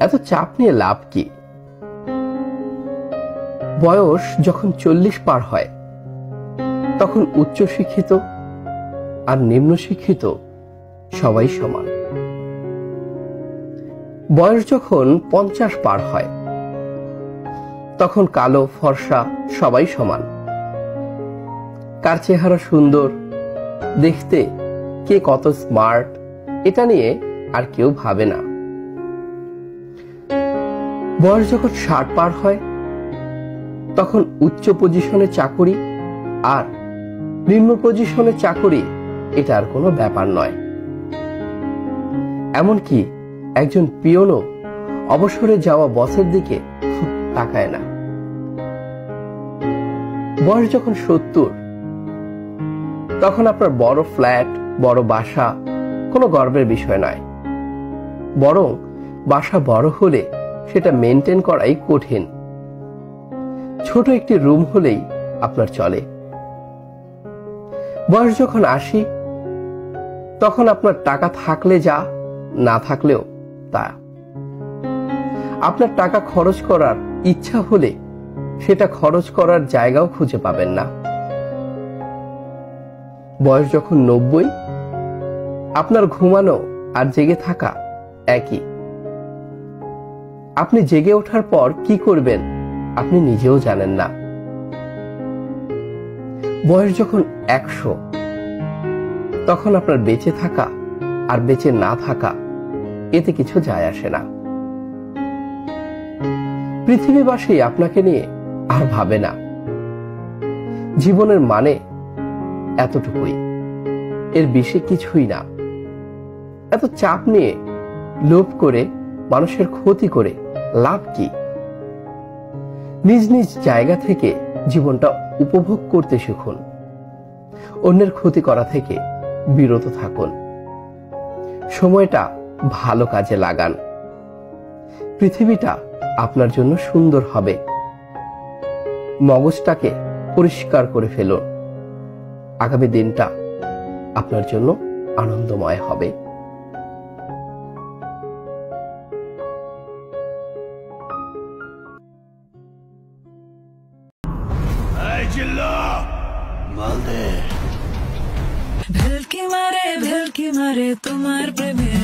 এত চাপ নিয়ে লাভ কি? বয়স যখন 40 পার হয় তখন উচ্চশিক্ষিত আর নিম্ন শিক্ষিত সবাই সমান। বয়স যখন 50 পার হয় তখন কালো ফর্সা সবাই সমান। কার চেহারা সুন্দর, দেখতে কে কত স্মার্ট, এটা নিয়ে আর কেউ ভাবে না। বয়স যখন 60 পার হয় তখন উচ্চ পজিশনে চাকুরি আর নিম্ন পজিশনে চাকুরি এটা আর কোনো ব্যাপার নয়। এমনকি একজন পিয়নও অবসরে যাওয়া বসের দিকে তাকায় না। বয়স যখন 70 তখন আপনার বড় ফ্ল্যাট, বড় বাসা কোনো গর্বের বিষয় নয়, বরং বাসা বড় হলে সেটা মেনটেন করাই কঠিন। ছোট একটি রুম হলেই আপনার চলে। বয়স যখন 80 তখন আপনার টাকা থাকলে যা, না থাকলেও তা। আপনার টাকা খরচ করার ইচ্ছা হলে সেটা খরচ করার জায়গাও খুঁজে পাবেন না। বয়স যখন 90 আপনার ঘুমানো আর জেগে থাকা একই। আপনি জেগে ওঠার পর কি করবেন আপনি নিজেও জানেন না। বয়স যখন 100 তখন আপনার বেঁচে থাকা আর বেঁচে না থাকা এতে কিছু যায় আসে না। পৃথিবীবাসী আপনাকে নিয়ে আর ভাবে না। জীবনের মানে এতটুকুই, এর বেশি কিছুই না। এত চাপ নিয়ে লোভ করে মানুষের ক্ষতি করে লাভ কি? নিজ নিজ জায়গা থেকে জীবনটা উপভোগ করতে শিখুন। অন্যের ক্ষতি করা থেকে বিরত থাকুন। সময়টা ভালো কাজে লাগান। পৃথিবীটা আপনার জন্য সুন্দর হবে। মগজটাকে পরিষ্কার করে ফেলুন। আগামী দিনটা আপনার জন্য আনন্দময় হবে। ভেলকি মারে তোমার প্রেমের